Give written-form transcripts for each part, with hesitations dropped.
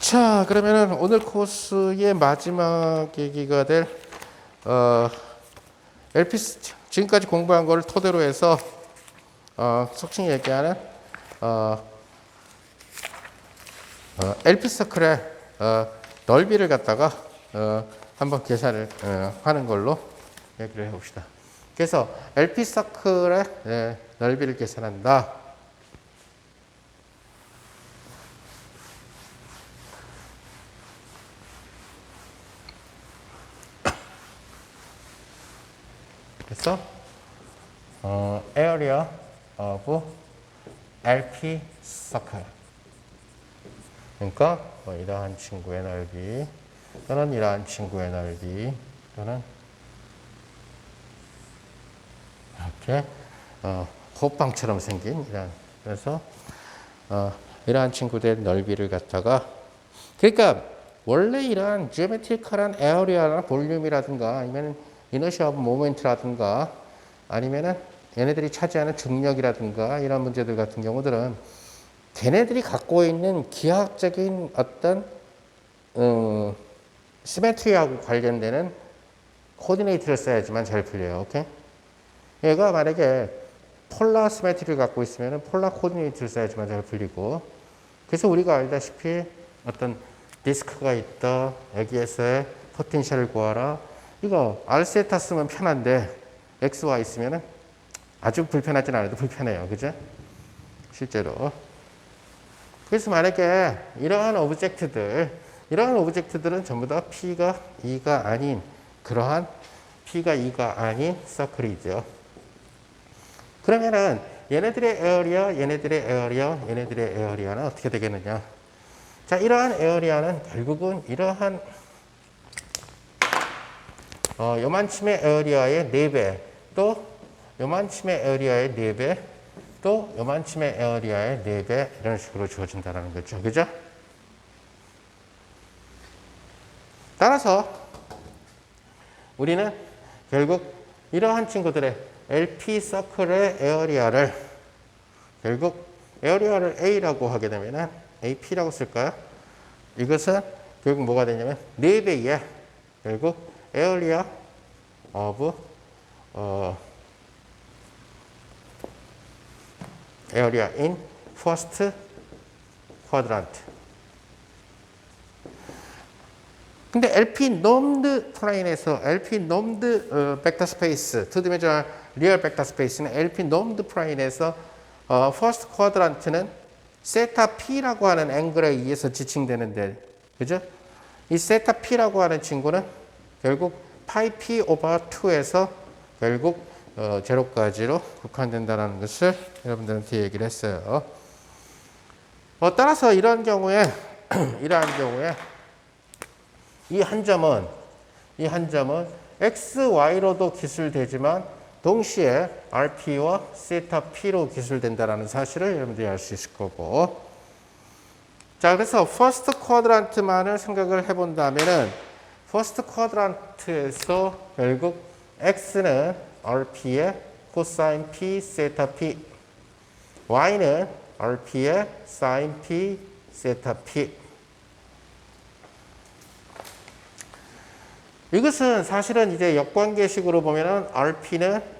자, 그러면은 오늘 코스의 마지막 얘기가 될 LP 지금까지 공부한 거를 토대로 해서 속칭 얘기하는 LP 서클의 넓이를 갖다가 한번 계산을 하는 걸로 얘기를 해봅시다. 그래서 LP 서클의 넓이를 계산한다. 그래서 area of LP circle. 그러니까 이러한 친구의 넓이 또는 이러한 친구의 넓이 또는 이렇게 호빵처럼 생긴 그래서 이러한 친구들의 넓이를 갖다가 그러니까 원래 이러한 지오메트리컬한 에어리아나 볼륨이라든가 아니면 이너시아 오브 모멘트라든가 아니면은 얘네들이 차지하는 중력이라든가 이런 문제들 같은 경우들은 걔네들이 갖고 있는 기하학적인 어떤 시메트리하고 관련되는 코디네이트를 써야지만 잘 풀려요. 오케이? 얘가 만약에 폴라 시메트리를 갖고 있으면 폴라 코디네이트를 써야지만 잘 풀리고 그래서 우리가 알다시피 어떤 디스크가 있다. 여기에서의 포텐셜을 구하라. 이거 R세타 쓰면 편한데 XY 있으면 아주 불편하진 않아도 불편해요. 그죠? 실제로. 그래서 만약에 이러한 오브젝트들은 전부 다 P가 2가 아닌 그러한 P가 2가 아닌 서클이죠. 그러면은 얘네들의 에어리아는 어떻게 되겠느냐? 자, 이러한 에어리아는 결국은 이러한 요만침의 에어리아의 4배, 또 요만침의 에어리아의 4배, 또 요만침의 에어리아의 4배 이런 식으로 주어진다는 거죠. 그죠? 따라서 우리는 결국 이러한 친구들의 LP 서클의 에어리아를 결국 에어리아를 A라고 하게 되면은 AP라고 쓸까요? 이것은 결국 뭐가 되냐면 4배의 결국 에어리아 오브 에어리아 인 퍼스트 쿼드란트. 근데 LP 놈드 플레인에서 LP 놈드 벡터 스페이스, 투 디멘셔널 리얼 벡터 스페이스는 LP 놈드 플레인에서 퍼스트 쿼드란트는 세타 P라고 하는 앵글에 의해서 지칭되는데, 그죠? 이 세타 P라고 하는 친구는 결국 파이 P 오버 2에서 결국 제로까지로 국한된다는 것을 여러분들한테 얘기를 했어요. 따라서 이러한 경우에 이 한 점은 X, Y로도 기술되지만 동시에 RP와 세타 P로 기술된다는 사실을 여러분들이 알 수 있을 거고. 자, 그래서 퍼스트 쿼드란트만을 생각을 해본다면은 퍼스트 쿼드란트에서 결국 X는 RP의 코사인 P, 세타 P, Y는 RP의 사인 P, 세타 P. 이것은 사실은 이제 역관계식으로 보면은 RP는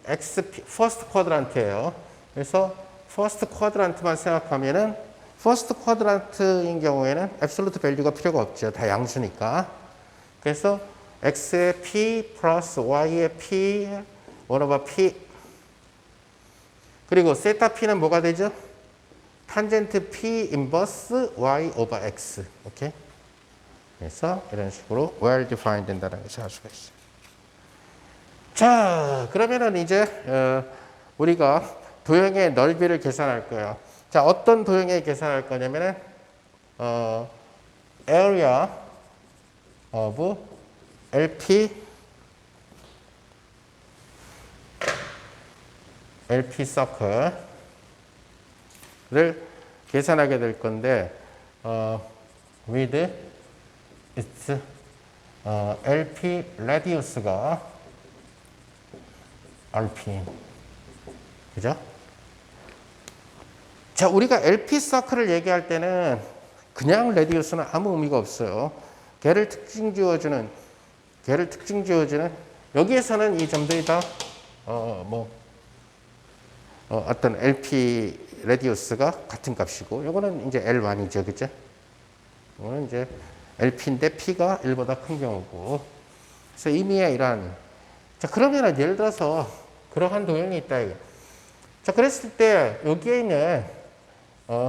XP, 퍼스트 쿼드란트예요. 그래서 퍼스트 쿼드란트만 생각하면은 퍼스트 쿼드란트인 경우에는 앱솔루트 밸류가 필요가 없죠. 다 양수니까. 그래서 X의 P 플러스 Y의 P, 1 over P. 그리고 세타 P는 뭐가 되죠? 탄젠트 P 인버스 Y over X. 오케이? 그래서 이런 식으로 well defined 된다는 것을 알 수가 있어요. 자, 그러면은 이제 우리가 도형의 넓이를 계산할 거예요. 자, 어떤 도형에 계산할 거냐면은 area of LP circle를 계산하게 될 건데 with its LP radius가 RP. 그죠? 자, 우리가 LP 서클을 얘기할 때는 그냥 레디우스는 아무 의미가 없어요. 걔를 특징 지어주는 여기에서는 이 점들이 다 어떤 LP 레디우스가 같은 값이고, 요거는 이제 L1이죠, 그죠? 이거는 이제 LP인데 P가 1보다 큰 경우고. 그래서 의미에 이러한, 자, 그러면은 예를 들어서 그러한 도형이 있다, 이거. 자, 그랬을 때 여기에 있는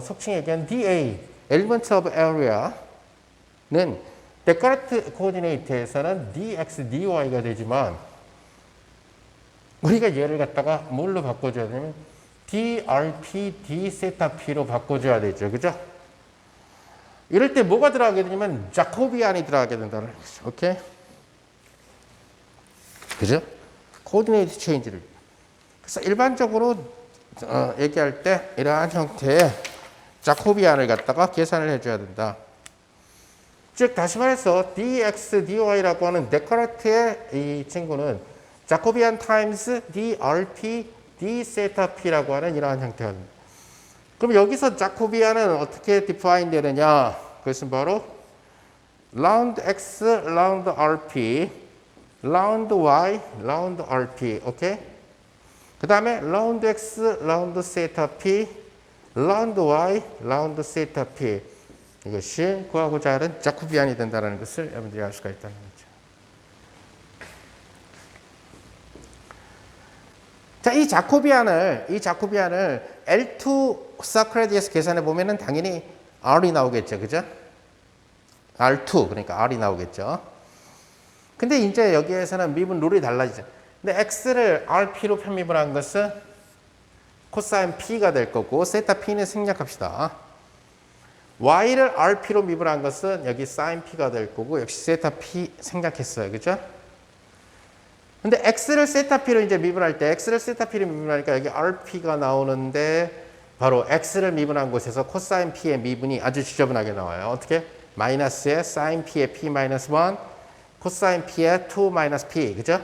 속칭 얘기한 DA, Element of Area는 데카르트 코디네이트에서는 dx, dy가 되지만 우리가 얘를 갖다가 뭘로 바꿔줘야 되냐면 drp, dθp로 바꿔줘야 되죠. 그죠? 이럴 때 뭐가 들어가게 되냐면 자코비안이 들어가게 된다는 거죠. 오케이? 그죠? 코디네이트 체인지를. 그래서 일반적으로 얘기할 때 이러한 형태의 자코비안을 갖다가 계산을 해줘야 된다. 즉 다시 말해서 dx, dy라고 하는 데카르트의 이 친구는 자코비안 타임스 drp, dθp라고 하는 이러한 형태가 됩니다. 그럼 여기서 자코비안은 어떻게 디파인 되느냐? 그것은 바로 라운드 x, 라운드 rp, 라운드 y, 라운드 rp, 오케이? 그 다음에 라운드 x, 라운드 θp, 라운드 y, 라운드 θp. 이것이 구하고자 하는 자코비안이 된다는 것을 여러분들이 알 수가 있다는 거죠. 자, 이 자코비안을 L2 사크라디에서 계산해 보면은 당연히 R이 나오겠죠. 그죠? R2, 그러니까 R이 나오겠죠. 근데 이제 여기에서는 미분 룰이 달라지죠. 근데 X를 RP로 편미분 한 것은 코사인 P가 될 거고, 세타 P는 생략합시다. Y를 RP로 미분한 것은 여기 sin P가 될 거고, 역시 세타 P 생략했어요. 그죠? 근데 X를 세타 P로 이제 미분할 때, X를 세타 P로 미분하니까 여기 RP가 나오는데, 바로 X를 미분한 곳에서 코사인 P의 미분이 아주 지저분하게 나와요. 어떻게? 마이너스에 sin P의 P 마이너스 1, 코사인 P의 2 마이너스 P. 그죠?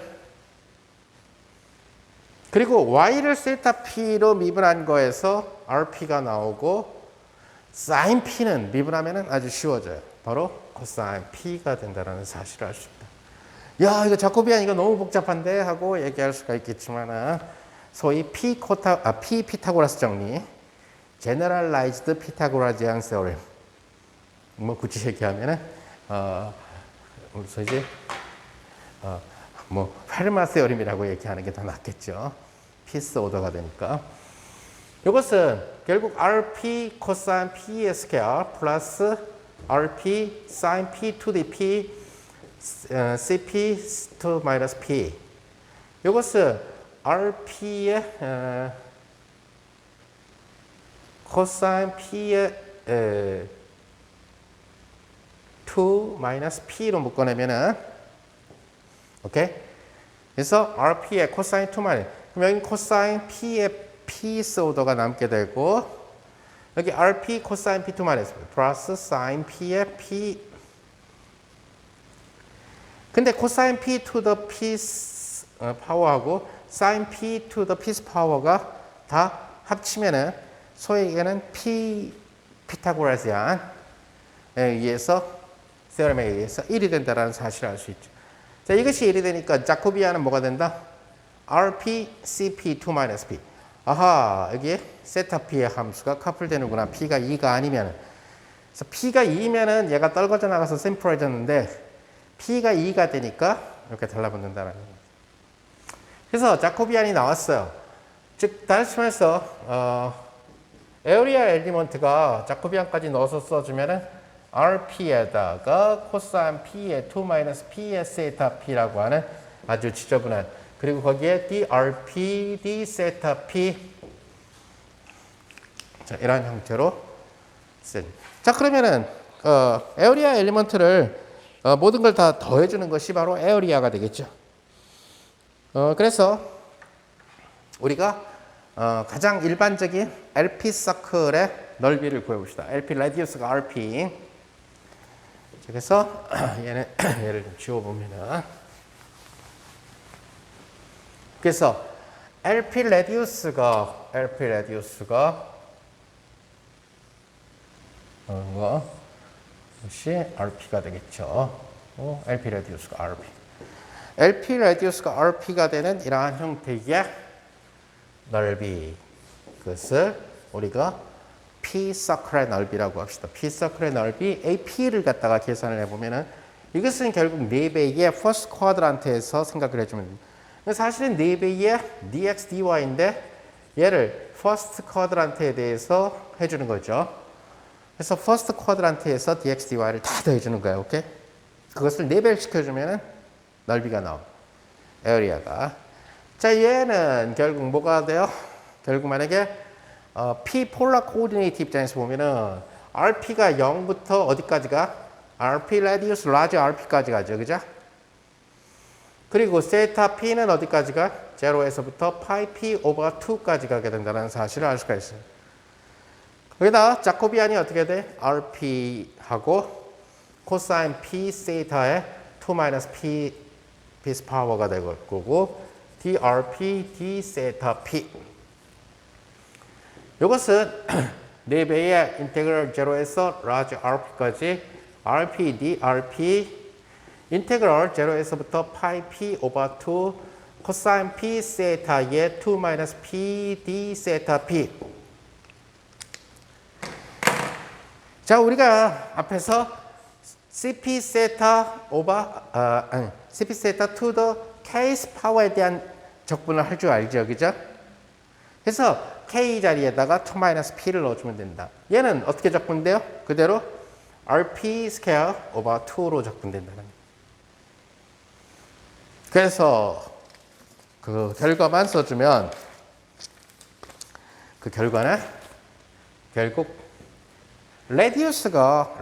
그리고 Y를 세타 P로 미분한 거에서 RP가 나오고, sin P는 미분하면 아주 쉬워져요. 바로 코사인 P가 된다는 사실을 알 수 있다. 야, 이거 자코비안 이거 너무 복잡한데 하고 얘기할 수가 있겠지만, 소위 P 피타고라스 정리, Generalized Pythagorean Theorem. 뭐 굳이 얘기하면은 페르마 세어림이라고 얘기하는 게 더 낫겠죠. 피스 오더가 되니까. 이것은 결국 RP 코사인 P의 스퀘어 플러스 RP sin P to the P CP to 마이너스 P. 이것은 RP의 코사인 P의 2 마이너스 P로 묶어내면은 오케이? 그래서 RP의 코사인 2 마이너스, 그럼 여기 코사인 P의 P스 오더가 남게 되고, 여기 RP 코사인 P2 마이너스 플러스 사인 P의 P. 근데 코사인 P to the P 파워하고 사인 P to the P 파워가 다 합치면은 소위 얘기하는 P 피타고라스안에 의해서 세어렘에 의해서 1이 된다는 사실을 알 수 있죠. 자, 이것이 1이 되니까 자코비안은 뭐가 된다? RP CP2 마이너스 P. 아하, 여기에 세타 P의 함수가 커플되는구나. P가 2가 아니면. 그래서 P가 2면은 얘가 떨궈져 나가서 샘플해졌는데, P가 2가 되니까 이렇게 달라붙는다는 거예요. 그래서 자코비안이 나왔어요. 즉, 다시 말해서, 에어리아 엘리먼트가 자코비안까지 넣어서 써주면은 RP에다가 코사인 P의 2-P의 세타 P라고 하는 아주 지저분한, 그리고 거기에 drp, d 세타 p. 자, 이런 형태로 쓴. 자, 그러면은 에어리아 엘리먼트를 모든 걸 다 더해주는 것이 바로 에어리아가 되겠죠. 그래서 우리가 가장 일반적인 LP 서클의 넓이를 구해봅시다. LP 레디우스가 RP. 그래서 얘는 얘를 좀 지워보면은, 그래서 LP 레디우스가 이것이 RP가 되겠죠. LP 레디우스가 RP. LP 레디우스가 RP가 되는 이러한 형태의 넓이. 그것을 우리가 P 서클의 넓이라고 합시다. P 서클의 넓이 AP를 갖다가 계산을 해보면은 이것은 결국 4배의 퍼스트 쿼드란트에서 생각을 해주면 됩니다. 사실은 4배의 dx dy인데 얘를 퍼스트 쿼드란트에 대해서 해주는 거죠. 그래서 퍼스트 쿼드란트에서 dx dy를 다 더해주는 거예요. 오케이? 그것을 4배를 시켜주면은 넓이가 나옵니다. 에어리아가. 자, 얘는 결국 뭐가 돼요? 결국 만약에 P 폴라 코오디네이트 입장에서 보면은 RP가 0부터 어디까지가? RP 레디우스 라지 RP까지 가죠. 그죠? 그리고 세타 P는 어디까지가? 0에서부터 파이 P 오버 2까지 가게 된다는 사실을 알 수가 있어요. 거기다 자코비안이 어떻게 돼? RP하고 코사인 P 세타의 2 마이너스 P 피스 파워가 될 거고 DRP D 세타 P 이것은 4배의 인테그럴 0에서 라지 RP까지 RP DRP 인테그럴 0에서부터 파이 P 오버 2 코사인 P 세타의 2 마이너스 P D 세타 P. 자, 우리가 앞에서 CP 세타 오버 CP 세타 to the K's 파워에 대한 적분을 할 줄 알죠. 그죠? 그래서 K 자리에다가 2 마이너스 P를 넣어주면 된다. 얘는 어떻게 적분돼요? 그대로 RP 스퀘어 오버 2로 적분된다는 거예요. 그래서 그 결과만 써주면 그 결과는 결국 레디우스가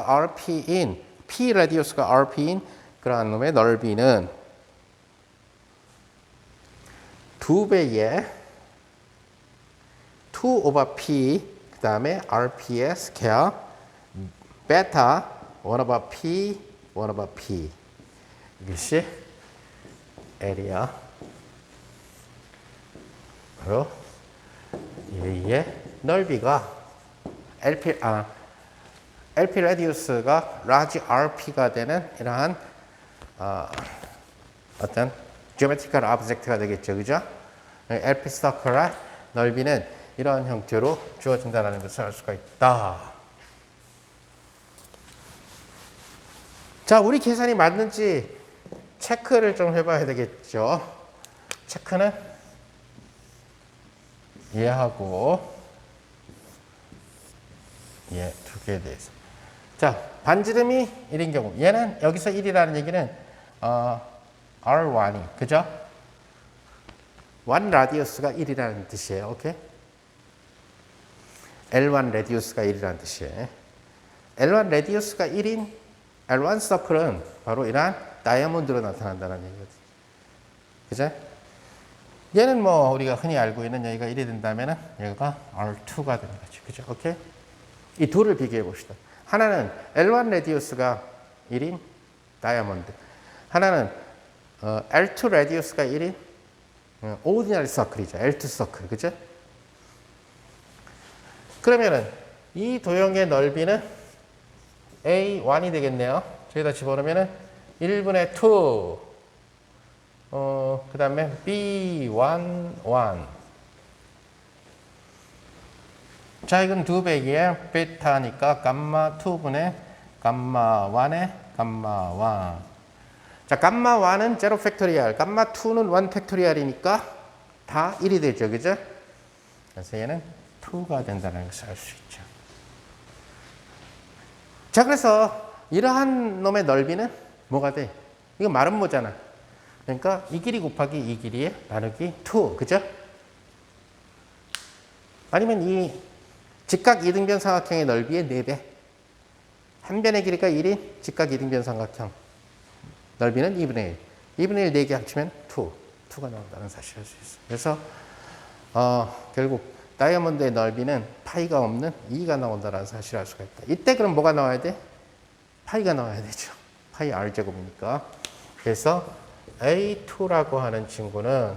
RP인 P 레디우스가 RP인 그러한 놈의 넓이는 2배의 2 오버 P 그 다음에 RP의 스퀘어 베타 1 오버 P 1 오버 P 이것이 에리아 바로 얘의 넓이가 LP 레디우스가 라지 RP가 되는 이러한 어떤 지오메트리컬 오브젝트가 되겠죠. 그죠? LP 서클의 넓이는 이러한 형태로 주어진다는 것을 알 수가 있다. 자, 우리 계산이 맞는지 체크를 좀 해봐야 되겠죠. 체크는 얘하고 얘 두 개에 대해서. 자, 반지름이 1인 경우 얘는 여기서 1이라는 얘기는 R1이 그죠? 1 라디우스가 1이라는 뜻이에요. 오케이? L1 레디우스가 1이라는 뜻이에요. L1 레디우스가 1인 L1 서클은 바로 이러한 다이아몬드로 나타난다는 얘기거든요. 그죠? 얘는 뭐 우리가 흔히 알고 있는 여기가 1이 된다면 여기가 R2가 되는 거죠. 그죠? 오케이? 이 둘을 비교해 봅시다. 하나는 L1 레디우스가 1인 다이아몬드. 하나는 L2 레디우스가 1인 오디너리 서클이죠. L2 서클. 그죠? 그러면은 이 도형의 넓이는 A1이 되겠네요. 저기다 집어넣으면은 1분의 2 그 다음에 B1, 1 자, 이건 2배기에 베타니까 감마 2분의 감마 1의 감마 1 자, 감마 1은 0 팩토리얼 감마 2는 1 팩토리얼이니까 다 1이 되죠. 그죠? 그래서 얘는 2가 된다는 것을 알 수 있죠. 자, 그래서 이러한 놈의 넓이는 뭐가 돼? 이거 마름모잖아. 그러니까 이 길이 곱하기 이 길이에 나누기 2. 그죠? 아니면 이 직각 이등변 삼각형의 넓이의 4배. 한 변의 길이가 1인 직각 이등변 삼각형. 넓이는 2분의 1. 2분의 1 4개 합치면 2가 나온다는 사실을 알 수 있어요. 그래서 결국 다이아몬드의 넓이는 파이가 없는 2가 나온다는 사실을 알 수가 있다. 이때 그럼 뭐가 나와야 돼? 파이가 나와야 되죠. 파이 R제곱이니까. 그래서 A2라고 하는 친구는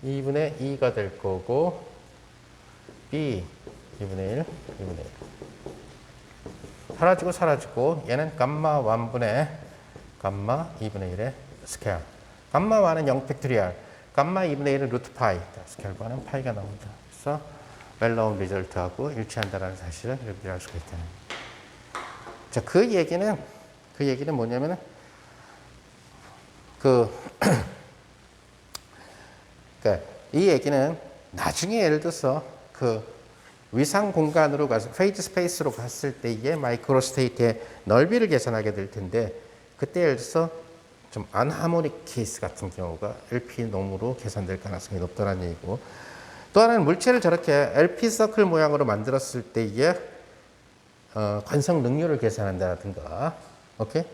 2분의 2가 될 거고 B 2분의 1, 2분의 1. 사라지고 얘는 감마 1분의 감마 2분의 1의 스퀘어. 감마 1은 0 팩토리얼. 감마 2분의 1은 루트 파이. 스퀘어과는 파이가 나옵니다. 그래서 웰나온 리절트하고 일치한다는 사실을 이렇게 알 수가 있다는. 자, 그 얘기는 뭐냐면은 그러니까 이 얘기는 나중에 예를 들어서 그 위상 공간으로 가서 페이지 스페이스로 갔을 때의 마이크로 스테이트의 넓이를 계산하게 될 텐데 그때 예를 들어서 좀 안하모닉 케이스 같은 경우가 LP 놈으로 계산될 가능성이 높다는 얘기고 또 하나는 물체를 저렇게 LP 서클 모양으로 만들었을 때의 관성 능률을 계산한다든가 오케이?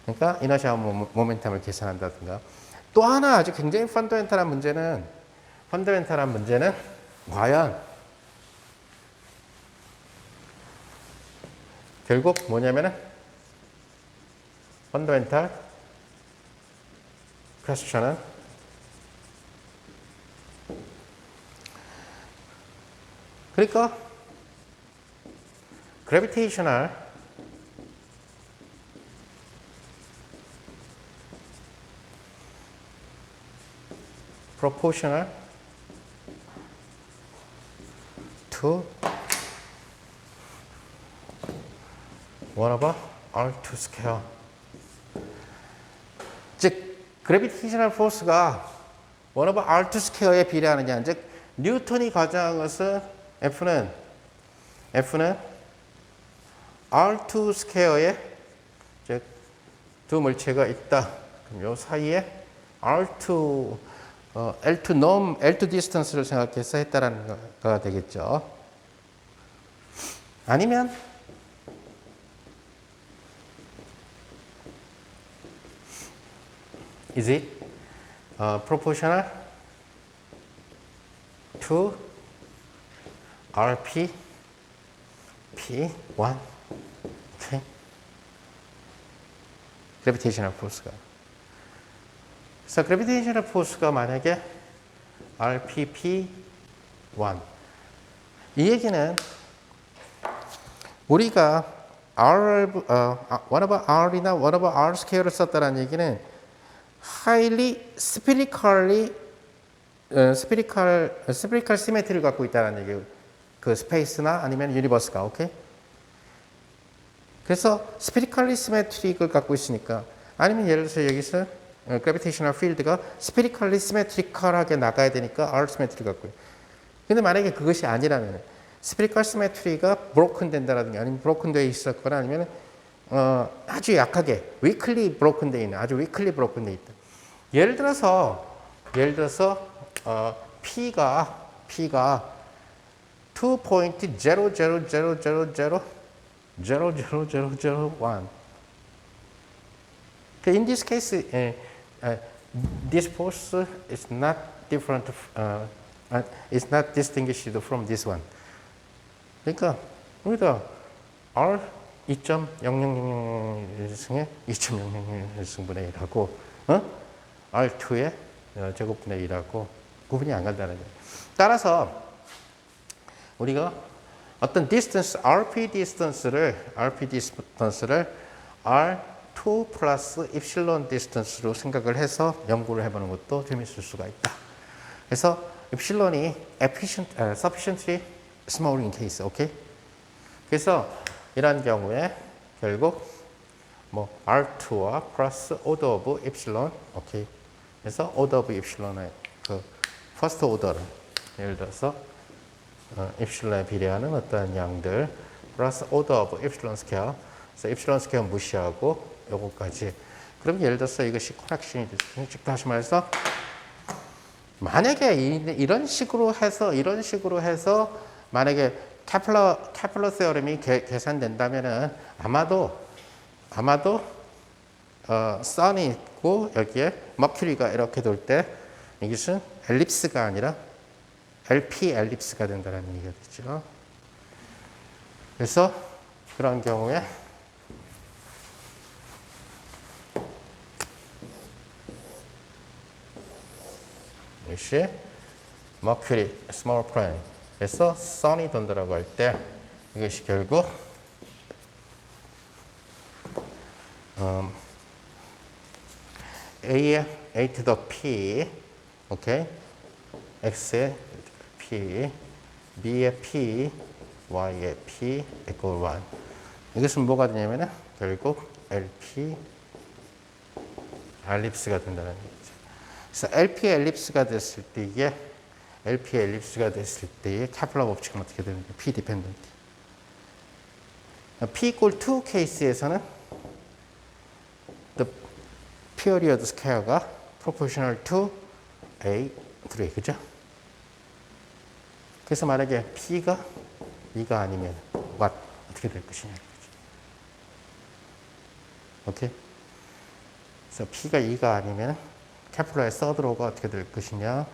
그러니까 이너시아 모멘텀을 계산한다든가 또 하나 아주 굉장히 펀더멘탈한 문제는 과연 결국 뭐냐면은 펀더멘탈 퀘스천은 그러니까 gravitational proportional to 1/r2 스퀘어. 즉 그래비테이셔널 포스가 1/r2 스퀘어에 비례하느냐. 즉 뉴턴이 가정한 것은 F는 R2 스퀘어에 즉 두 물체가 있다. 그럼 요 사이에 R2 L2 디스턴스를 생각해서 했다라는 거가 되겠죠. 아니면 is it proportional to RP P1 okay. 그래비테이셔널 포스가 그래서 그래비테이셔널 포스가 만약에 RPP1 이 얘기는 우리가 R이나 1/r 스퀘어를 썼다는 얘기는 highly spherically spherical symmetry를 갖고 있다는 얘기예요. 그 스페이스나 아니면 유니버스가 오케이. 그래서 spherically symmetric을 갖고 있으니까 아니면 예를 들어서 여기서 gravitational field가 spherically symmetrical하게 나가야 되니까 R symmetry 갖고. 근데 만약에 그것이 아니라면 spherical symmetry가 broken 된다라든가 아니면 broken 돼 있었거나 아니면 아주 약하게 weakly broken 돼 있는 아주 weakly broken 돼 있다. 예를 들어서 P가 2.000000001. In this case, this force is not different. Is not distinguished from this one. 그러니까 우리가 R 2.0001승에 2.00001승분의 1하고 R2의 제곱분의 1하고 구분이 안 간다는 거예요. 따라서 우리가 어떤 디스턴스 RP 디스턴스를 R2 플러스 입실론 디스턴스로 생각을 해서 연구를 해보는 것도 재밌을 수가 있다. 그래서 입실론이 sufficiently small in case, 오케이? 그래서 이런 경우에 결국 뭐 R2와 플러스 order of epsilon, 오케이? 그래서 order of epsilon의 그 first order를 예를 들어서 epsilon에 비례하는 어떤 양들 플러스 order of epsilon 스퀘어, 그래서 epsilon 스퀘어 무시하고 요거까지. 그럼 예를 들어서 이것이 코렉션이 됐어요. 즉 다시 말해서 만약에 이런 식으로 해서 만약에 케플러 세어렘이 계산된다면은 아마도 선이 있고 여기에 머큐리가 이렇게 돌 때 이것은 엘립스가 아니라 LP 엘립스가 된다는 얘기가 되죠. 그래서 그런 경우에 이것이 머큐리 스몰 플랜 그래서 선이 돈다라고 할 때 이것이 결국 A to the P, 오케이? X의 P, B의 P, Y의 P, equal 1. 이것은 뭐가 되냐면은, 결국 LP 엘립스가 된다는 얘기죠. 그래서 LP 엘립스가 됐을 때 이게 LP 엘립스가 됐을 때의 케플러 법칙은 어떻게 되는 거예요? P 디펜던트. P equal 2 케이스에서는 the period square가 proportional to A3, 그죠? 그래서 만약에 P가 2가 아니면 what? 어떻게 될 것이냐. 오케이? 그래서 P가 2가 아니면 케플러의 third law가 어떻게 될 것이냐.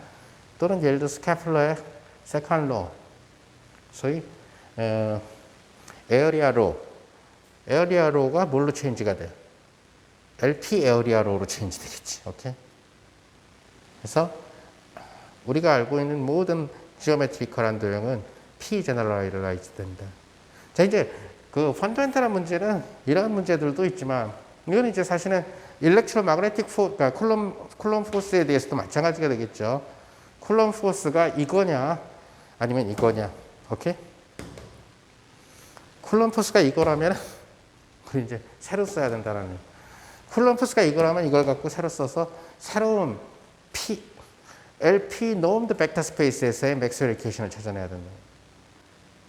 또는 예를 들어서 케플러의 second law, 소위 에어리아 로, 에어리아 로가 뭘로 체인지가 돼? LP 에어리아 로로 체인지 되겠지. 오케이? 그래서 우리가 알고 있는 모든 지오메트리컬한 도형은 P 제너럴라이즈 된다. 자, 이제 그 펀더멘탈한 문제는 이런 문제들도 있지만 이건 이제 사실은 일렉트로 마그네틱 포, 그러니까 쿨럼 포스에 대해서도 마찬가지가 되겠죠. 쿨럼 포스가 이거냐 아니면 이거냐. 오케이? 쿨럼 포스가 이거라면 우리 이제 새로 써야 된다는 거예요. 쿨럼 포스가 이거라면 이걸 갖고 새로 써서 새로운 P, LP normed 벡터 스페이스에서의 맥스웰 이퀘이션을 찾아내야 된다.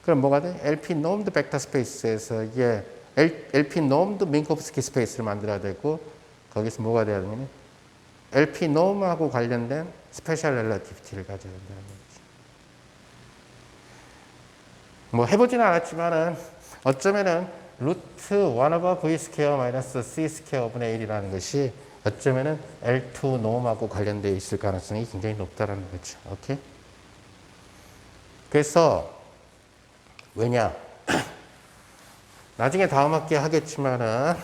그럼 뭐가 돼? LP normed 벡터 스페이스에서 이게 LP normed 민코프스키 스페이스를 만들어야 되고 거기서 뭐가 돼야 되냐면 LP norm하고 관련된 스페셜 렐러티비티를 가져야 된다는 거지. 뭐 해보지는 않았지만은 어쩌면은 루트 1 over v 스퀘어 마이너스 c 스퀘어 분의 1이라는 것이 어쩌면은 L2 norm하고 관련되어 있을 가능성이 굉장히 높다라는 거죠. 오케이? 그래서 왜냐? 나중에 다음 학기에 하겠지만은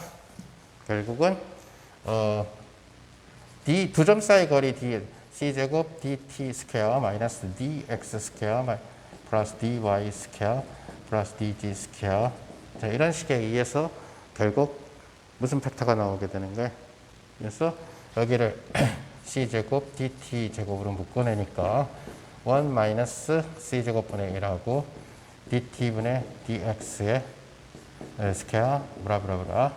결국은 D 두 점 사이 거리 D C제곱 DT 스퀘어 마이너스 DX 스퀘어 플러스 DY 스퀘어 플러스 DG 스퀘어, 자, 이런 식에 의해서 결국 무슨 팩터가 나오게 되는 거예요? 그래서 여기를 C제곱 DT제곱으로 묶어내니까 1 마이너스 C제곱분의 1하고 DT분의 DX의 스퀘어 브라브라브라,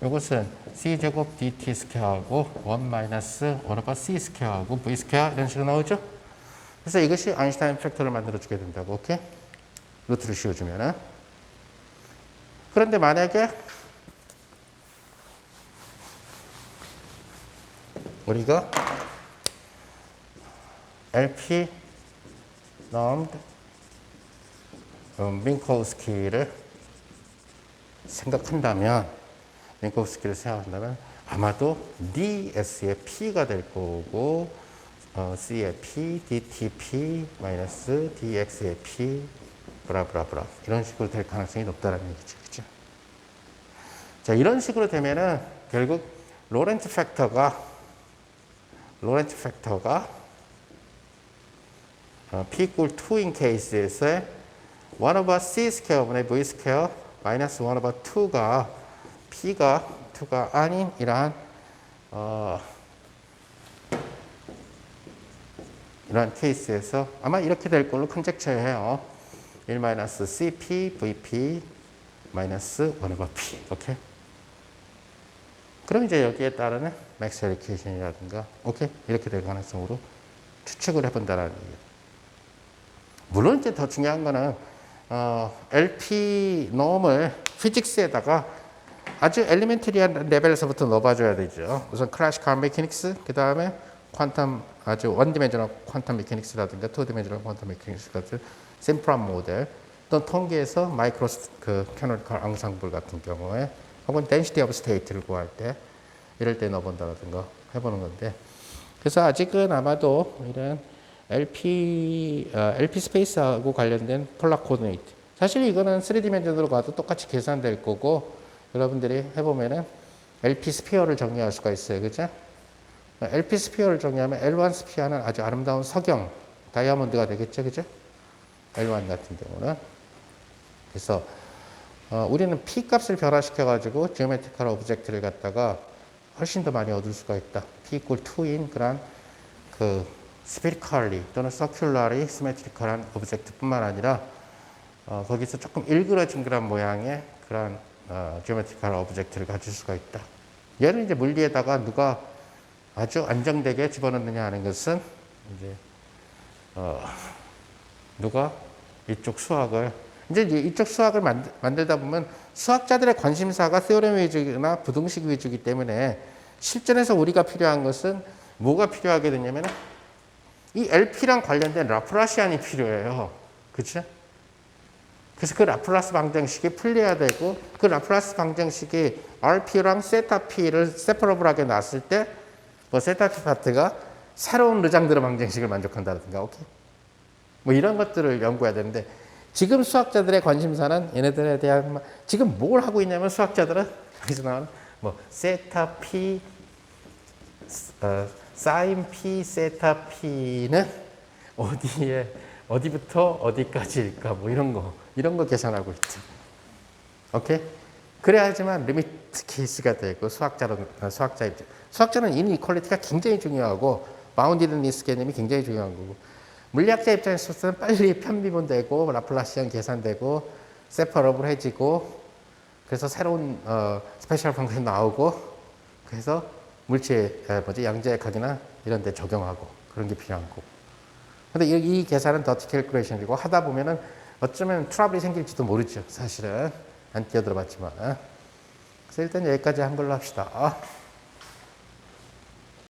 이것은 C제곱 DT 스퀘어하고 1 마이너스 1 오버 C 스퀘어하고 V 스퀘어 이런 식으로 나오죠? 그래서 이것이 아인슈타인 팩터를 만들어주게 된다고. 오케이? 루트를 씌워주면은. 그런데 만약에 우리가 LP normed 민코프스키를 생각한다면 아마도 DS의 P가 될 거고 C의 P, DTP 마이너스 DX의 P 브라브라브라 이런 식으로 될 가능성이 높다는 얘기죠. 그죠? 자, 이런 식으로 되면은 결국 로렌츠 팩터가 P equal 2인 케이스에서의 1 over C 스퀘어분의 V 스퀘어 마이너스 1 over 2가 P가 2가 아닌 이러한 케이스에서 아마 이렇게 될 걸로 컨젝처해요. 1 마이너스 CP VP 마이너스 1 over P. 오케이? 그럼 이제 여기에 따르는 맥스웰 이퀘이션이라든가 오케이? 이렇게 될 가능성으로 추측을 해본다라는 얘기예요. 물론 이제 더 중요한 거는 LP 놈을 피직스에다가 아주 엘리멘터리한 레벨에서부터 넣어봐줘야 되죠. 우선 클래시컬 메케닉스, 그 다음에 퀀텀, 아주 원디멘셔널 퀀텀 메케닉스라든가 투디멘셔널 퀀텀 메케닉스 같은 심플한 모델, 또 통계에서 마이크로 캐노니컬 앙상블 같은 경우에 혹은 덴시티 오브 스테이트를 구할 때 이럴 때 넣어본다든가 해보는 건데, 그래서 아직은 아마도 이런 LP 스페이스하고 관련된 폴라 코디네이트, 사실 이거는 3디멘전으로 가도 똑같이 계산될 거고 여러분들이 해보면은 LP 스피어를 정리할 수가 있어요. 그죠? LP 스피어를 정리하면 L1 스피어는 아주 아름다운 석영, 다이아몬드가 되겠죠. 그죠? L1 같은 경우는. 그래서 우리는 p 값을 변화시켜 가지고 지오메트리컬 오브젝트를 갖다가 훨씬 더 많이 얻을 수가 있다. p equal 2인 그런 그 스피리컬리 또는 서큘러리 시메트리컬한 오브젝트뿐만 아니라 거기서 조금 일그러진 그런 모양의 그런 지오메트리컬 오브젝트를 가질 수가 있다. 얘는 이제 물리에다가 누가 아주 안정되게 집어넣느냐 하는 것은 이제 누가 이쪽 수학을 이쪽 수학을 만들다 보면 수학자들의 관심사가 세오렘 위주나 부등식 위주이기 때문에 실전에서 우리가 필요한 것은 뭐가 필요하게 되냐면 이 LP랑 관련된 라프라시안이 필요해요. 그렇죠? 그래서 그 라플라스 방정식이 풀려야 되고 그 라플라스 방정식이 RP랑 세타 P를 세퍼러블하게 놨을 때 뭐 세타 P 파트가 새로운 르장드르 방정식을 만족한다든가 오케이? 뭐 이런 것들을 연구해야 되는데 지금 수학자들의 관심사는 얘네들에 대한 지금 뭘 하고 있냐면 수학자들은 여기서 나오는 뭐 세타 P 사인 P 세타 P는 어디부터 어디까지일까 뭐 이런 거 계산하고 있죠. 오케이? 그래야지만 리미트 케이스가 되고 수학자는 이니퀄리티가 굉장히 중요하고 바운디드니스 개념이 굉장히 중요한 거고 물리학자 입장에서는 빨리 편미분되고 라플라시안 계산되고 세퍼러블해지고 그래서 새로운 스페셜 펑션이 나오고 그래서 물질 양자역학이나 이런 데 적용하고 그런 게 필요한 거고 근데 이 계산은 더티 캘큘레이션이고 하다 보면은 어쩌면 트러블이 생길지도 모르죠. 사실은 안 뛰어들어 봤지만. 그래서 일단 여기까지 한 걸로 합시다.